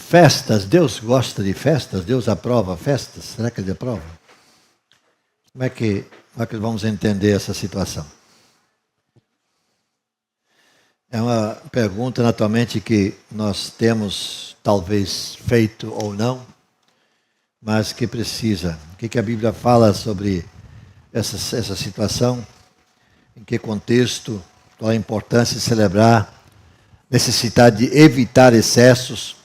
festas, Deus gosta de festas? Deus aprova festas? Será que Ele aprova? Como é que vamos entender essa situação? É uma pergunta, naturalmente, que nós temos talvez feito ou não, mas que precisa. O que a Bíblia fala sobre essa situação? Em que contexto? Qual a importância de celebrar? Necessidade de evitar excessos?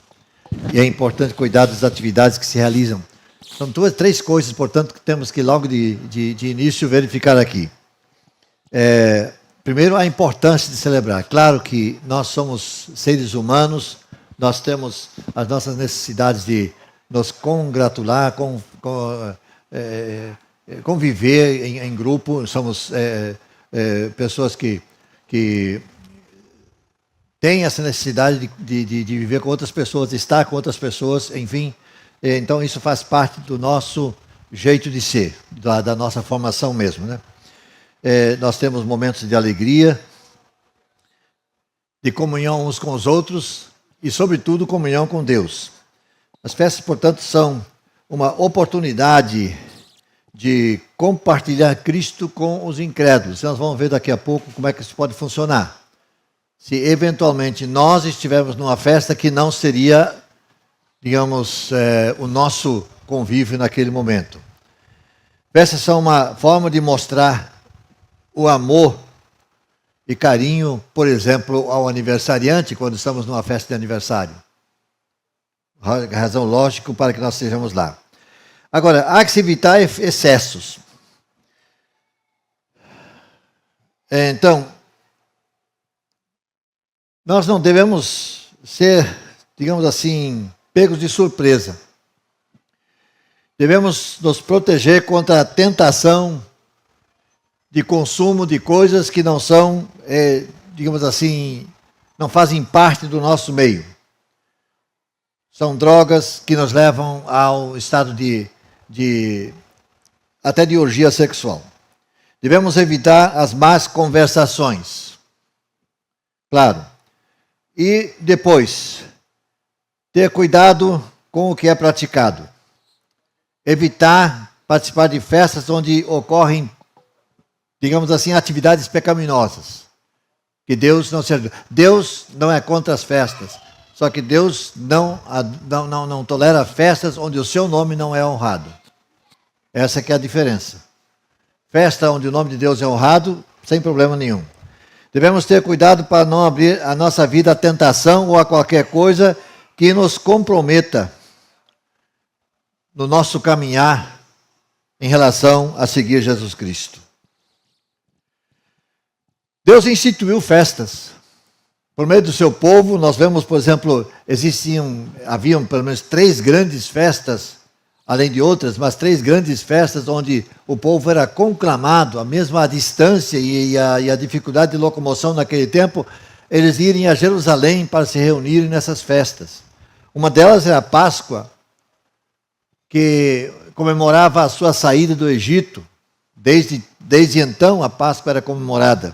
E é importante cuidar das atividades que se realizam. São três coisas, portanto, que temos que logo de início verificar aqui. Primeiro, a importância de celebrar. Claro que nós somos seres humanos, nós temos as nossas necessidades de nos congratular, conviver em grupo. Somos pessoas que têm essa necessidade de viver com outras pessoas, de estar com outras pessoas, enfim. Então, isso faz parte do nosso jeito de ser, da nossa formação mesmo, né? Nós temos momentos de alegria, de comunhão uns com os outros e, sobretudo, comunhão com Deus. As festas, portanto, são uma oportunidade de compartilhar Cristo com os incrédulos. Nós vamos ver daqui a pouco como é que isso pode funcionar. Se, eventualmente, nós estivermos numa festa que não seria, digamos, o nosso convívio naquele momento. Festas são uma forma de mostrar o amor e carinho, por exemplo, ao aniversariante, quando estamos numa festa de aniversário. Razão lógica para que nós estejamos lá. Agora, há que se evitar excessos. Então, nós não devemos ser, digamos assim, pegos de surpresa. Devemos nos proteger contra a tentação de consumo de coisas que não são, digamos assim, não fazem parte do nosso meio. São drogas que nos levam ao estado até de orgia sexual. Devemos evitar as más conversações. Claro. E depois, ter cuidado com o que é praticado. Evitar participar de festas onde ocorrem, digamos assim, atividades pecaminosas. Que Deus não é contra as festas. Só que Deus não tolera festas onde o seu nome não é honrado. Essa que é a diferença. Festa onde o nome de Deus é honrado, sem problema nenhum. Devemos ter cuidado para não abrir a nossa vida à tentação ou a qualquer coisa que nos comprometa no nosso caminhar em relação a seguir Jesus Cristo. Deus instituiu festas. Por meio do seu povo, nós vemos, por exemplo, haviam pelo menos 3 grandes festas, além de outras, mas 3 grandes festas onde o povo era conclamado, a mesma distância e a dificuldade de locomoção naquele tempo, eles irem a Jerusalém para se reunirem nessas festas. Uma delas era a Páscoa, que comemorava a sua saída do Egito. Desde então, a Páscoa era comemorada.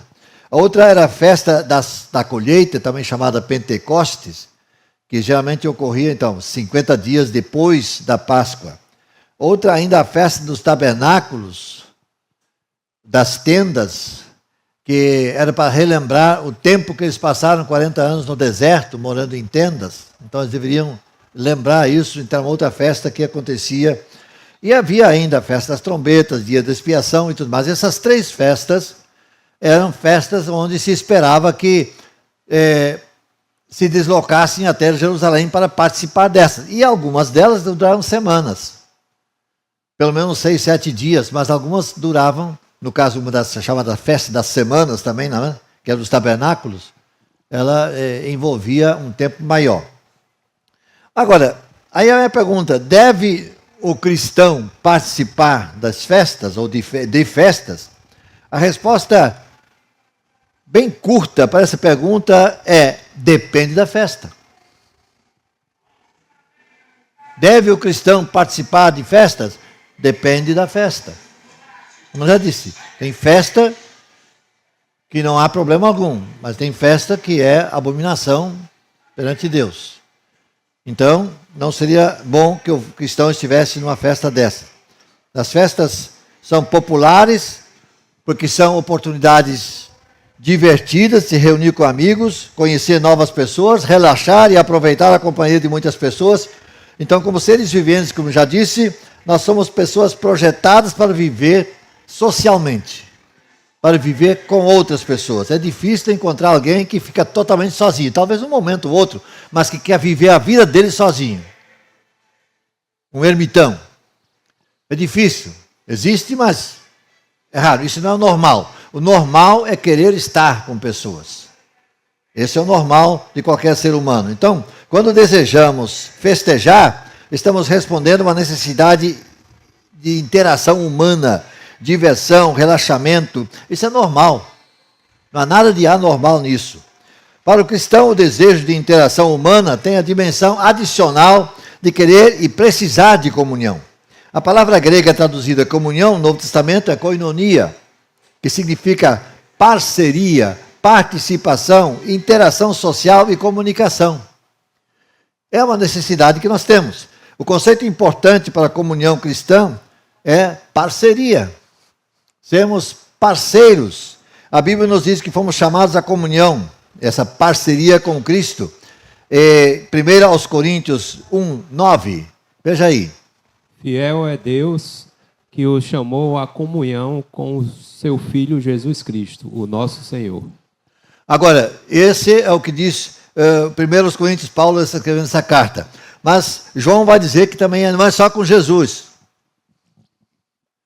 A outra era a festa da colheita, também chamada Pentecostes, que geralmente ocorria, então, 50 dias depois da Páscoa. Outra ainda a festa dos tabernáculos, das tendas, que era para relembrar o tempo que eles passaram 40 anos no deserto, morando em tendas. Então, eles deveriam lembrar isso. Então, outra festa que acontecia. E havia ainda a festa das trombetas, dia da expiação e tudo mais. Essas 3 festas eram festas onde se esperava que se deslocassem até Jerusalém para participar dessas. E algumas delas duraram semanas. Pelo menos 6, 7 dias, mas algumas duravam, no caso, uma das chamada festa das semanas também, não é? Que era dos tabernáculos, ela envolvia um tempo maior. Agora, aí a minha pergunta, deve o cristão participar das festas ou de festas? A resposta bem curta para essa pergunta depende da festa. Deve o cristão participar de festas? Depende da festa. Como eu já disse, tem festa que não há problema algum, mas tem festa que é abominação perante Deus. Então, não seria bom que o cristão estivesse numa festa dessa. As festas são populares, porque são oportunidades divertidas de se reunir com amigos, conhecer novas pessoas, relaxar e aproveitar a companhia de muitas pessoas. Então, como seres viventes, como já disse, nós somos pessoas projetadas para viver socialmente, para viver com outras pessoas. É difícil encontrar alguém que fica totalmente sozinho, talvez um momento ou outro, mas que quer viver a vida dele sozinho. Um ermitão. É difícil. Existe, mas é raro. Isso não é o normal. O normal é querer estar com pessoas. Esse é o normal de qualquer ser humano. Então, quando desejamos festejar, estamos respondendo a uma necessidade de interação humana, diversão, relaxamento. Isso é normal. Não há nada de anormal nisso. Para o cristão, o desejo de interação humana tem a dimensão adicional de querer e precisar de comunhão. A palavra grega traduzida comunhão no Novo Testamento é koinonia, que significa parceria, participação, interação social e comunicação. É uma necessidade que nós temos. O conceito importante para a comunhão cristã é parceria. Sermos parceiros. A Bíblia nos diz que fomos chamados à comunhão, essa parceria com Cristo. 1 aos Coríntios 1, 9. Veja aí. Fiel é Deus que o chamou à comunhão com o seu Filho Jesus Cristo, o nosso Senhor. Agora, esse é o que diz 1 Coríntios, Paulo está escrevendo essa carta. Mas João vai dizer que também não é só com Jesus.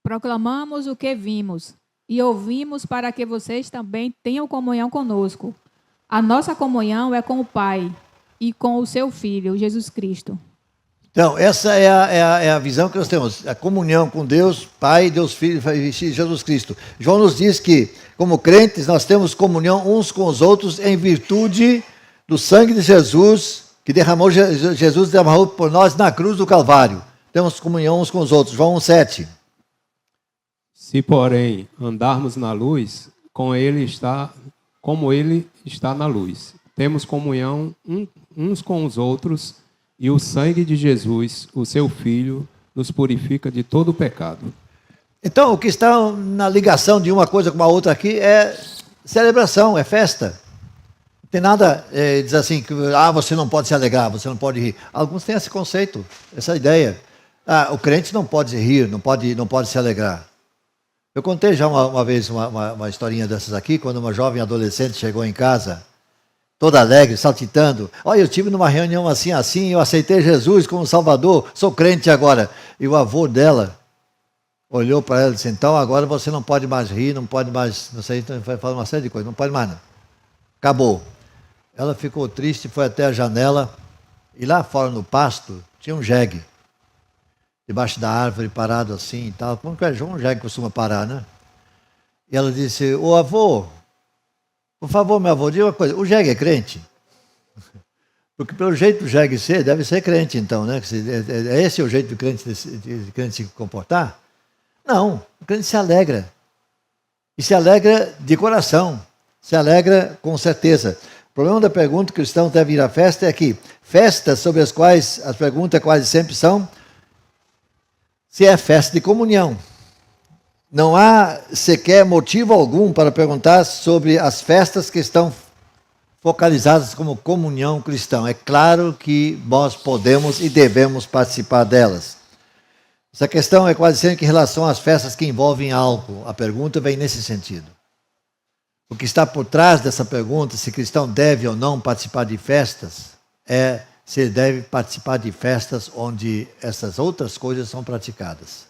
Proclamamos o que vimos e ouvimos para que vocês também tenham comunhão conosco. A nossa comunhão é com o Pai e com o seu Filho, Jesus Cristo. Então, essa é a visão que nós temos. A comunhão com Deus, Pai, Deus Filho e Jesus Cristo. João nos diz que, como crentes, nós temos comunhão uns com os outros em virtude do sangue de Jesus, que Jesus derramou por nós na cruz do Calvário. Temos comunhão uns com os outros. João 1,7. Se, porém, andarmos na luz, como ele está na luz, temos comunhão uns com os outros, e o sangue de Jesus, o seu Filho, nos purifica de todo o pecado. Então, o que está na ligação de uma coisa com a outra aqui é celebração, é festa. Não tem nada, diz assim, que você não pode se alegrar, você não pode rir. Alguns têm esse conceito, essa ideia. O crente não pode rir, não pode se alegrar. Eu contei já uma vez uma historinha dessas aqui, quando uma jovem adolescente chegou em casa, toda alegre, saltitando. Olha, eu estive numa reunião assim, eu aceitei Jesus como Salvador, sou crente agora. E o avô dela olhou para ela e disse, então agora você não pode mais rir, não pode mais, não sei, então vai falar uma série de coisas, não pode mais não. Acabou. Ela ficou triste, foi até a janela, e lá fora no pasto tinha um jegue, debaixo da árvore, parado assim e tal. Como que um jegue costuma parar, né? E ela disse, ô avô, por favor, meu avô, diga uma coisa, o jegue é crente? Porque pelo jeito do jegue ser, deve ser crente então, né? É esse o jeito do crente de crente se comportar? Não, o crente se alegra. E se alegra de coração, se alegra com certeza. O problema da pergunta que o cristão deve ir à festa é que festas sobre as quais as perguntas quase sempre são se é festa de comunhão. Não há sequer motivo algum para perguntar sobre as festas que estão focalizadas como comunhão cristã. É claro que nós podemos e devemos participar delas. Essa questão é quase sempre em relação às festas que envolvem álcool. A pergunta vem nesse sentido. O que está por trás dessa pergunta, se cristão deve ou não participar de festas, é se ele deve participar de festas onde essas outras coisas são praticadas.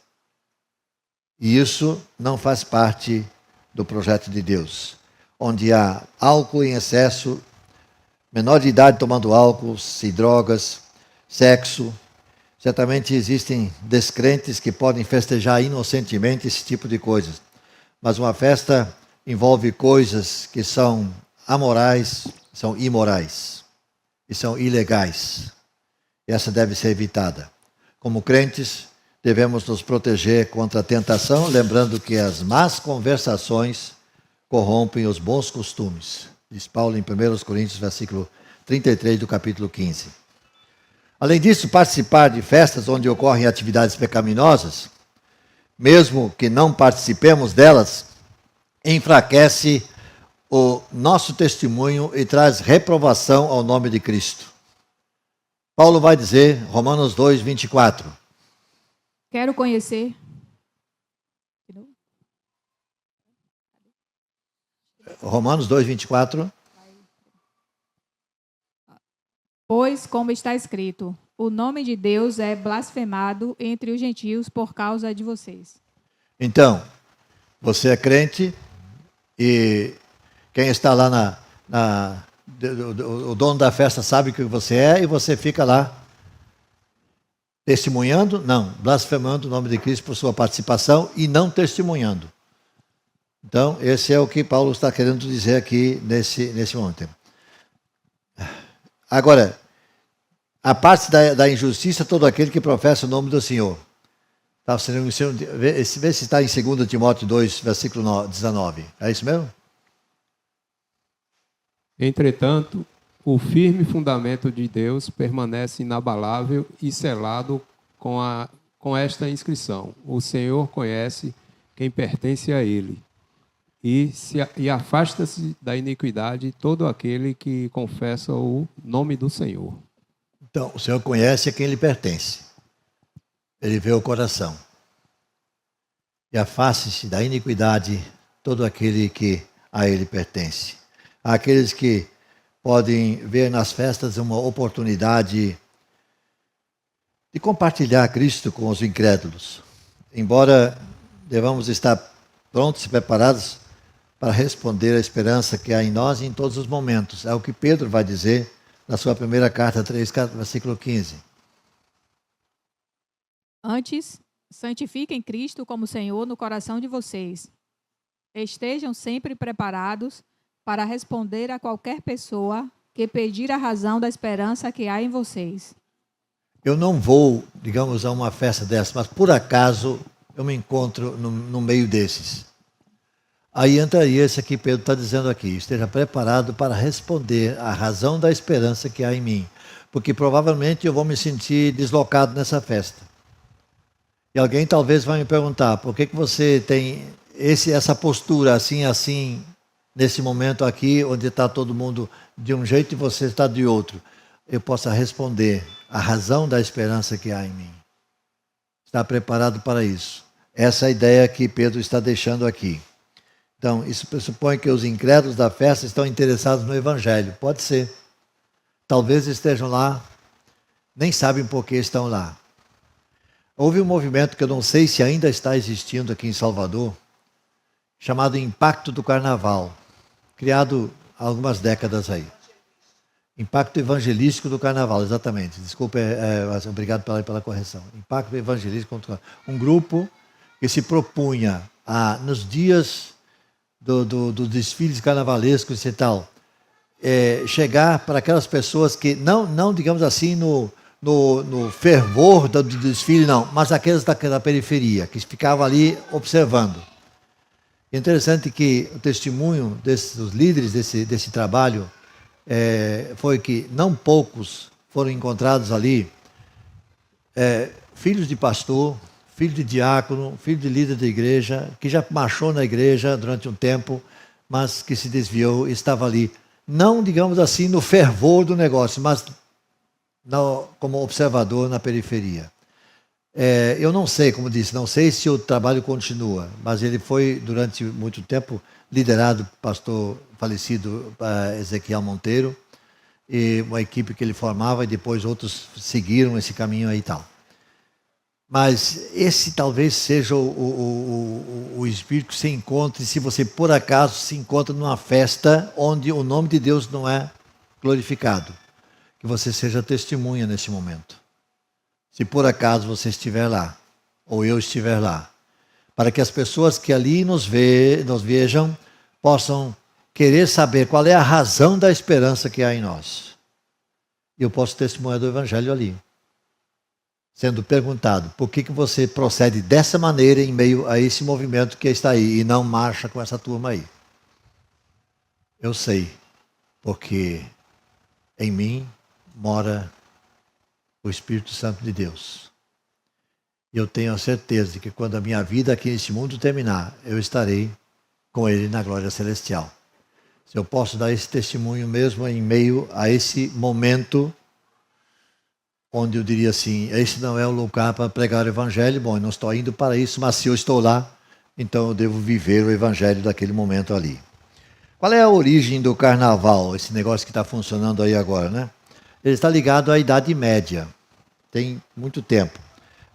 E isso não faz parte do projeto de Deus. Onde há álcool em excesso, menor de idade tomando álcool, se drogas, sexo. Certamente existem descrentes que podem festejar inocentemente esse tipo de coisas. Mas uma festa envolve coisas que são amorais, são imorais e são ilegais. E essa deve ser evitada. Como crentes, devemos nos proteger contra a tentação, lembrando que as más conversações corrompem os bons costumes. Diz Paulo em 1 Coríntios, versículo 33 do capítulo 15. Além disso, participar de festas onde ocorrem atividades pecaminosas, mesmo que não participemos delas, enfraquece o nosso testemunho e traz reprovação ao nome de Cristo. Paulo vai dizer, Romanos 2, 24. Quero conhecer. Romanos 2, 24. Pois, como está escrito, o nome de Deus é blasfemado entre os gentios por causa de vocês. Então, você é crente e quem está lá o dono da festa sabe que você é e você fica lá testemunhando? Não, blasfemando o nome de Cristo por sua participação e não testemunhando. Então, esse é o que Paulo está querendo dizer aqui nesse momento. Agora, a parte da injustiça, todo aquele que professa o nome do Senhor. Vê se está em 2 Timóteo 2, versículo 19. É isso mesmo? Entretanto, o firme fundamento de Deus permanece inabalável e selado com esta inscrição: o Senhor conhece quem pertence a Ele, e afasta-se da iniquidade todo aquele que confessa o nome do Senhor. Então, o Senhor conhece a quem lhe pertence. Ele vê o coração. E afaste-se da iniquidade todo aquele que a Ele pertence. Há aqueles que podem ver nas festas uma oportunidade de compartilhar Cristo com os incrédulos. Embora devamos estar prontos e preparados para responder à esperança que há em nós em todos os momentos. É o que Pedro vai dizer na sua primeira carta, 3, versículo 15. Antes, santifiquem Cristo como Senhor no coração de vocês. Estejam sempre preparados para responder a qualquer pessoa que pedir a razão da esperança que há em vocês. Eu não vou, digamos, a uma festa dessa, mas por acaso eu me encontro no meio desses. Aí entraria esse que Pedro está dizendo aqui: esteja preparado para responder a razão da esperança que há em mim, porque provavelmente eu vou me sentir deslocado nessa festa. E alguém talvez vai me perguntar: por que você tem essa postura assim, nesse momento aqui, onde está todo mundo de um jeito e você está de outro? Eu possa responder a razão da esperança que há em mim. Está preparado para isso? Essa é a ideia que Pedro está deixando aqui. Então, isso pressupõe que os incrédulos da festa estão interessados no Evangelho. Pode ser. Talvez estejam lá, nem sabem por que estão lá. Houve um movimento que eu não sei se ainda está existindo aqui em Salvador, chamado Impacto do Carnaval, criado há algumas décadas aí. Impacto Evangelístico do Carnaval, exatamente. Desculpe, obrigado pela correção. Impacto Evangelístico do Carnaval. Um grupo que se propunha a, nos dias dos desfiles carnavalescos e tal, chegar para aquelas pessoas que, não digamos assim, no fervor do desfile, não, mas aqueles da periferia, que ficavam ali observando. É interessante que o testemunho dos líderes desse trabalho foi que não poucos foram encontrados ali, filhos de pastor, filho de diácono, filho de líder da igreja, que já marchou na igreja durante um tempo, mas que se desviou e estava ali, não, digamos assim, no fervor do negócio, mas como observador na periferia. Eu não sei, como disse, não sei se o trabalho continua, mas ele foi, durante muito tempo, liderado pelo pastor falecido Ezequiel Monteiro, e uma equipe que ele formava, e depois outros seguiram esse caminho aí e tal. Mas esse talvez seja o espírito que se encontre, se você por acaso se encontra numa festa onde o nome de Deus não é glorificado. Que você seja testemunha nesse momento. Se por acaso você estiver lá, ou eu estiver lá, para que as pessoas que ali nos vejam possam querer saber qual é a razão da esperança que há em nós. E eu posso testemunhar do Evangelho ali. Sendo perguntado, por que você procede dessa maneira em meio a esse movimento que está aí e não marcha com essa turma aí? Eu sei, porque em mim mora o Espírito Santo de Deus. E eu tenho a certeza de que quando a minha vida aqui neste mundo terminar, eu estarei com Ele na glória celestial. Se eu posso dar esse testemunho mesmo em meio a esse momento onde eu diria assim, esse não é o lugar para pregar o Evangelho, bom, eu não estou indo para isso, mas se eu estou lá, então eu devo viver o Evangelho daquele momento ali. Qual é a origem do carnaval, esse negócio que está funcionando aí agora, né? Ele está ligado à Idade Média, tem muito tempo.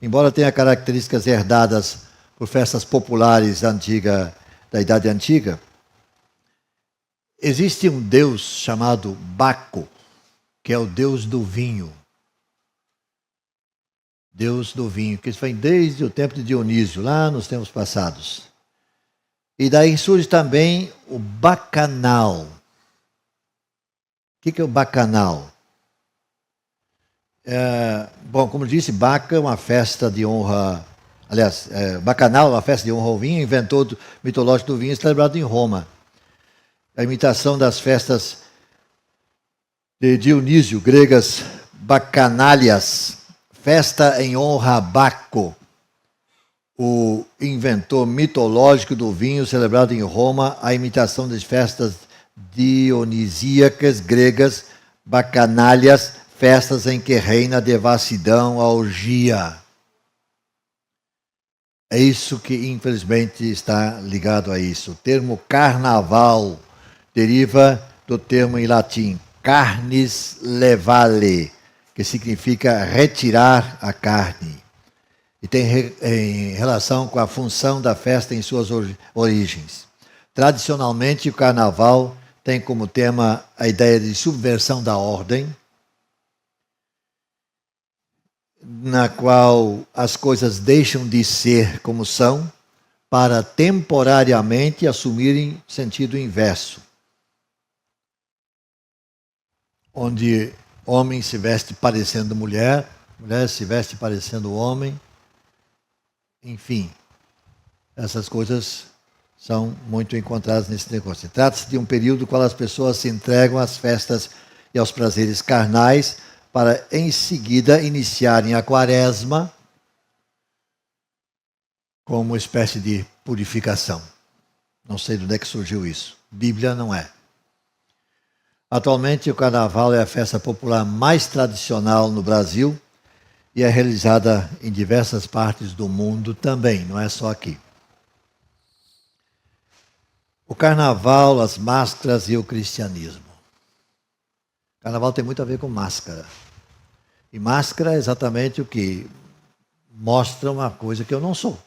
Embora tenha características herdadas por festas populares da Idade Antiga, existe um deus chamado Baco, que é o deus do vinho. Deus do vinho, que isso vem desde o tempo de Dionísio, lá nos tempos passados. E daí surge também o bacanal. O que é o bacanal? Bom, como disse, Baca é uma festa de honra. Aliás, bacanal é uma festa de honra ao vinho, inventor mitológico do vinho, celebrado em Roma. A imitação das festas de Dionísio, gregas bacanálias, festa em honra a Baco, o inventor mitológico do vinho, celebrado em Roma, a imitação das festas dionisíacas gregas, bacanálias, festas em que reina a devassidão, a orgia. É isso que, infelizmente, está ligado a isso. O termo carnaval deriva do termo em latim carnis levale, que significa retirar a carne. E tem em relação com a função da festa em suas origens. Tradicionalmente, o carnaval tem como tema a ideia de subversão da ordem, na qual as coisas deixam de ser como são para temporariamente assumirem sentido inverso. Onde homem se veste parecendo mulher, mulher se veste parecendo homem. Enfim, essas coisas são muito encontradas nesse negócio. Trata-se de um período no qual as pessoas se entregam às festas e aos prazeres carnais para, em seguida, iniciarem a quaresma como uma espécie de purificação. Não sei de onde é que surgiu isso. Bíblia não é. Atualmente, o carnaval é a festa popular mais tradicional no Brasil e é realizada em diversas partes do mundo também, não é só aqui. O carnaval, as máscaras e o cristianismo. O carnaval tem muito a ver com máscara. E máscara é exatamente o que mostra uma coisa que eu não sou.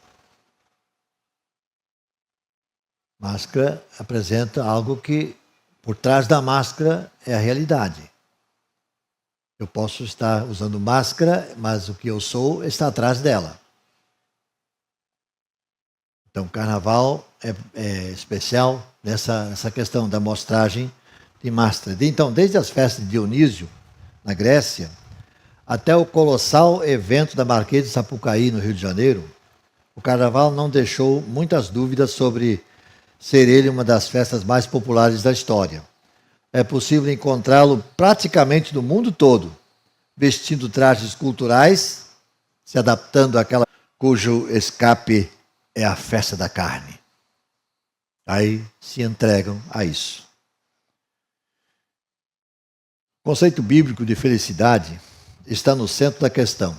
Máscara apresenta algo que, por trás da máscara, é a realidade. Eu posso estar usando máscara, mas o que eu sou está atrás dela. Então, o carnaval é especial nessa questão da mostragem de máscara. Então, desde as festas de Dionísio, na Grécia, até o colossal evento da Marquês de Sapucaí, no Rio de Janeiro, o carnaval não deixou muitas dúvidas sobre ser ele uma das festas mais populares da história. É possível encontrá-lo praticamente no mundo todo, vestindo trajes culturais, se adaptando àquela cujo escape é a festa da carne. Aí se entregam a isso. O conceito bíblico de felicidade está no centro da questão.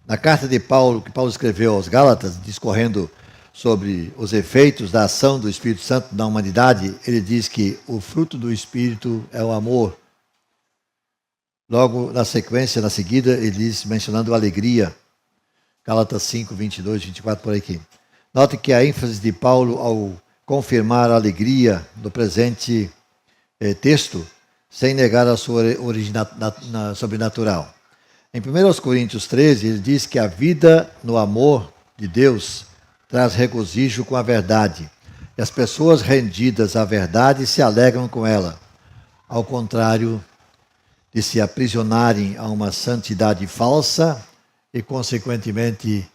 Na carta de Paulo, que Paulo escreveu aos Gálatas, discorrendo sobre os efeitos da ação do Espírito Santo na humanidade, ele diz que o fruto do Espírito é o amor. Logo, na sequência, na seguida, ele diz, mencionando a alegria, Gálatas 5, 22, 24, por aqui. Note que a ênfase de Paulo ao confirmar a alegria no presente texto, sem negar a sua origem sobrenatural. Em 1 Coríntios 13, ele diz que a vida no amor de Deus traz regozijo com a verdade. E as pessoas rendidas à verdade se alegram com ela. Ao contrário de se aprisionarem a uma santidade falsa e, consequentemente,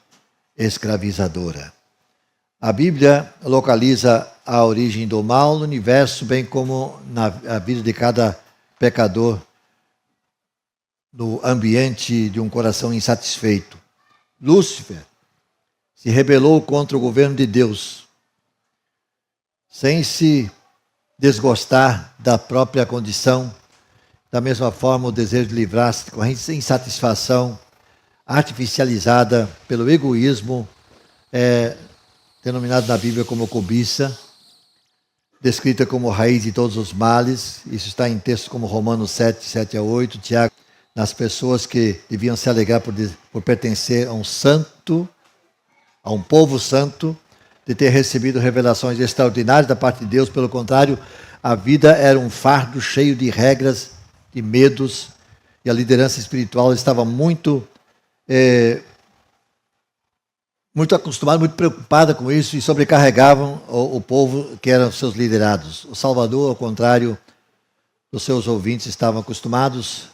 escravizadora. A Bíblia localiza a origem do mal no universo, bem como na vida de cada pecador no ambiente de um coração insatisfeito. Lúcifer se rebelou contra o governo de Deus, sem se desgostar da própria condição. Da mesma forma, o desejo de livrar-se de correntes de insatisfação artificializada pelo egoísmo é denominado na Bíblia como cobiça, descrita como raiz de todos os males. Isso está em textos como Romanos 7, 7 a 8, Tiago, nas pessoas que deviam se alegrar por pertencer a um santo, a um povo santo, de ter recebido revelações extraordinárias da parte de Deus. Pelo contrário, a vida era um fardo cheio de regras, de medos, e a liderança espiritual estava muito acostumada, muito preocupada com isso, e sobrecarregavam o povo que eram seus liderados. O Salvador, ao contrário dos seus ouvintes estavam acostumados,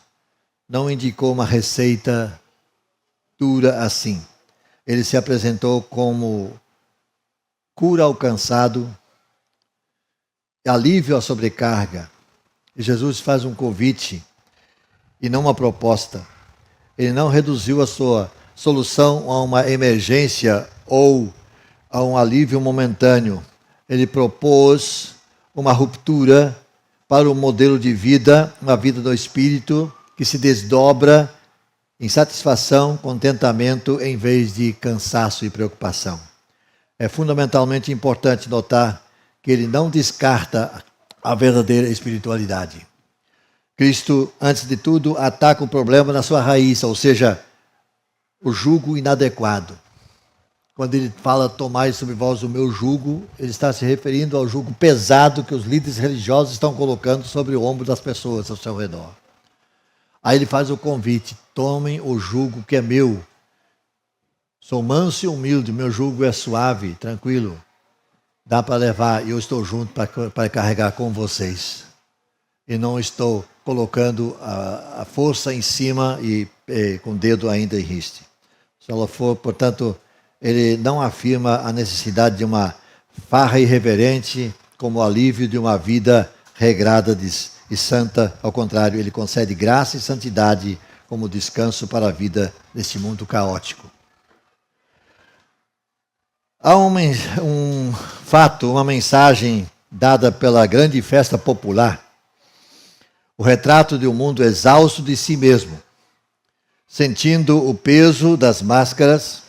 não indicou uma receita dura assim. Ele se apresentou como cura ao cansado, alívio à sobrecarga. E Jesus faz um convite e não uma proposta. Ele não reduziu a sua solução a uma emergência ou a um alívio momentâneo. Ele propôs uma ruptura para um modelo de vida, uma vida do Espírito, que se desdobra em satisfação, contentamento, em vez de cansaço e preocupação. É fundamentalmente importante notar que ele não descarta a verdadeira espiritualidade. Cristo, antes de tudo, ataca o problema na sua raiz, ou seja, o jugo inadequado. Quando ele fala, tomai sobre vós o meu jugo, ele está se referindo ao jugo pesado que os líderes religiosos estão colocando sobre o ombro das pessoas ao seu redor. Aí ele faz o convite, tomem o jugo que é meu. Sou manso e humilde, meu jugo é suave, tranquilo. Dá para levar e eu estou junto para carregar com vocês. E não estou colocando a força em cima e com o dedo ainda em riste. Se ela for, portanto, ele não afirma a necessidade de uma farra irreverente como alívio de uma vida regrada e santa. Ao contrário, ele concede graça e santidade como descanso para a vida neste mundo caótico. Há um fato, uma mensagem dada pela grande festa popular, o retrato de um mundo exausto de si mesmo, sentindo o peso das máscaras.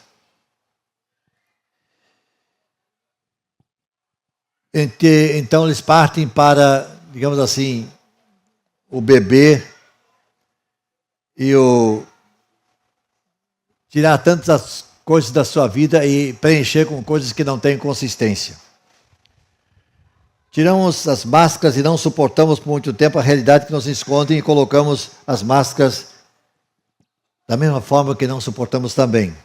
Então eles partem para, digamos assim, o beber e tirar tantas coisas da sua vida e preencher com coisas que não têm consistência. Tiramos as máscaras e não suportamos por muito tempo a realidade que nos esconde e colocamos as máscaras da mesma forma que não suportamos também.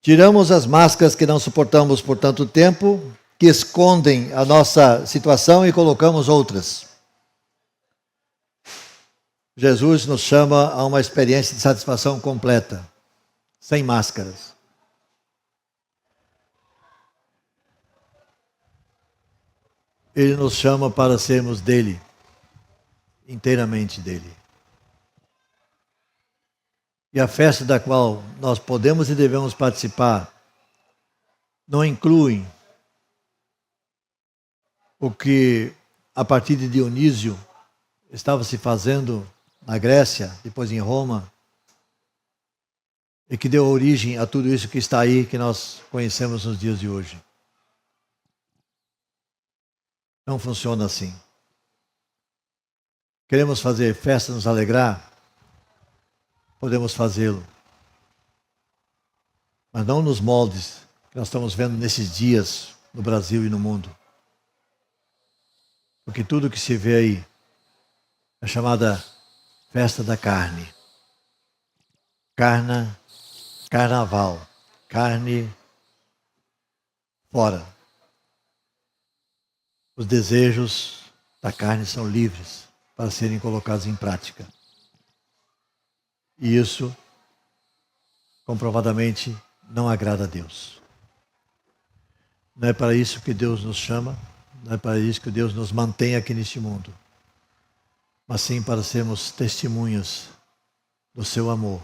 Tiramos as máscaras que não suportamos por tanto tempo, que escondem a nossa situação, e colocamos outras. Jesus nos chama a uma experiência de satisfação completa, sem máscaras. Ele nos chama para sermos dele, inteiramente dele. E a festa da qual nós podemos e devemos participar não inclui o que, a partir de Dionísio, estava se fazendo na Grécia, depois em Roma, e que deu origem a tudo isso que está aí, que nós conhecemos nos dias de hoje. Não funciona assim. Queremos fazer festa, nos alegrar? Podemos fazê-lo. Mas não nos moldes que nós estamos vendo nesses dias no Brasil e no mundo. Porque tudo que se vê aí é chamada festa da carne. Carnaval. Carne fora. Os desejos da carne são livres para serem colocados em prática. E isso, comprovadamente, não agrada a Deus. Não é para isso que Deus nos chama, não é para isso que Deus nos mantém aqui neste mundo. mas sim para sermos testemunhas do seu amor.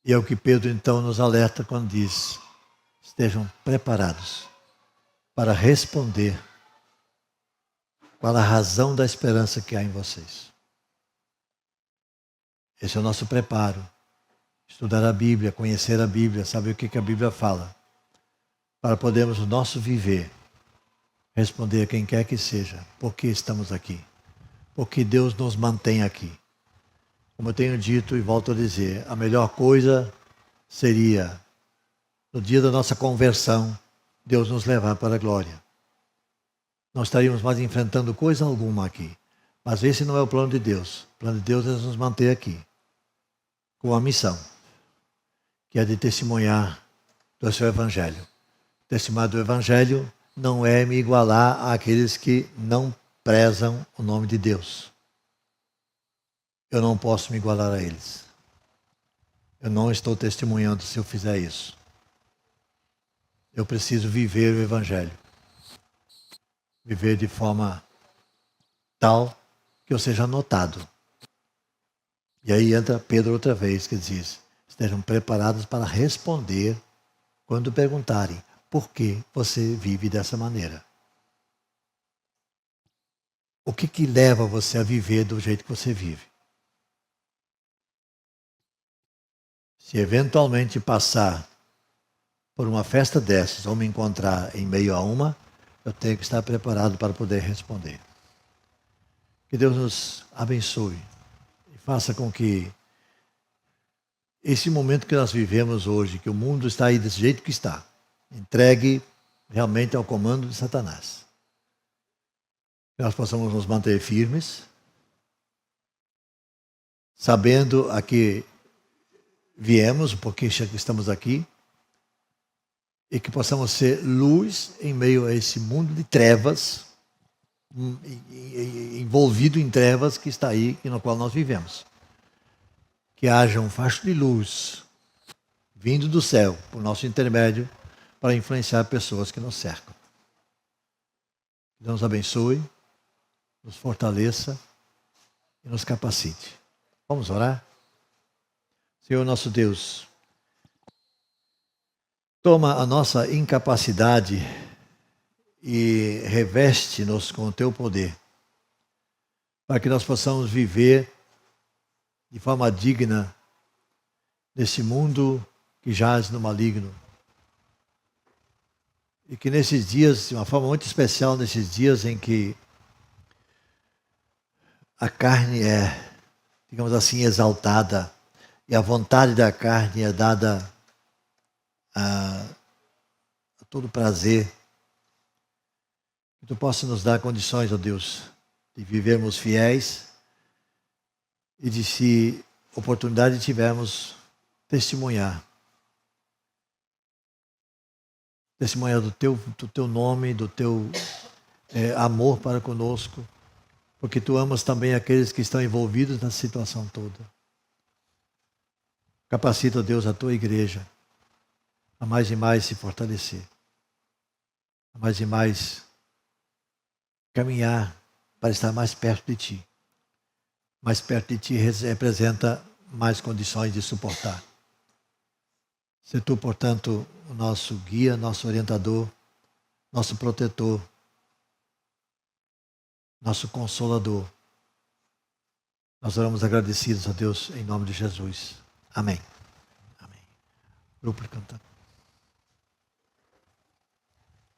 E é o que Pedro então nos alerta quando diz: estejam preparados para responder qual a razão da esperança que há em vocês. Esse é o nosso preparo. Estudar a Bíblia, conhecer a Bíblia, saber o que a Bíblia fala, para podermos o nosso viver responder a quem quer que seja, por que estamos aqui, por que Deus nos mantém aqui. Como eu tenho dito e volto a dizer, a melhor coisa seria, no dia da nossa conversão, Deus nos levar para a glória. Não estaríamos mais enfrentando coisa alguma aqui. Mas esse não é o plano de Deus. O plano de Deus é nos manter aqui, com a missão, que é de testemunhar do seu Evangelho. Testemunhar do Evangelho não é me igualar àqueles que não prezam o nome de Deus. Eu não posso me igualar a eles. Eu não estou testemunhando se eu fizer isso. Eu preciso viver o Evangelho. Viver de forma tal que eu seja notado. E aí entra Pedro outra vez, que diz: estejam preparados para responder quando perguntarem por que você vive dessa maneira. O que leva você a viver do jeito que você vive? Se eventualmente passar por uma festa dessas ou me encontrar em meio a uma, eu tenho que estar preparado para poder responder. Que Deus nos abençoe e faça com que esse momento que nós vivemos hoje, que o mundo está aí desse jeito que está, entregue realmente ao comando de Satanás. Que nós possamos nos manter firmes, sabendo a que viemos, porque estamos aqui, e que possamos ser luz em meio a esse mundo de trevas, envolvido em trevas que está aí e no qual nós vivemos. Que haja um facho de luz vindo do céu, por nosso intermédio, para influenciar pessoas que nos cercam. Que Deus nos abençoe, nos fortaleça e nos capacite. Vamos orar? Senhor nosso Deus, toma a nossa incapacidade e reveste-nos com o teu poder, para que nós possamos viver de forma digna nesse mundo que jaz no maligno. E que nesses dias, de uma forma muito especial, nesses dias em que a carne é, digamos assim, exaltada, e a vontade da carne é dada a todo prazer, que tu possa nos dar condições, ó Deus, de vivermos fiéis e de, se oportunidade tivermos, testemunhar do teu nome, do teu amor para conosco, porque tu amas também aqueles que estão envolvidos nessa situação toda. Capacita, ó Deus, a tua igreja a mais e mais se fortalecer, a mais e mais caminhar para estar mais perto de ti. Mais perto de ti representa mais condições de suportar. Se tu, portanto, o nosso guia, nosso orientador, nosso protetor, nosso consolador, nós oramos agradecidos a Deus em nome de Jesus. Amém. Amém. Grupo de cantar.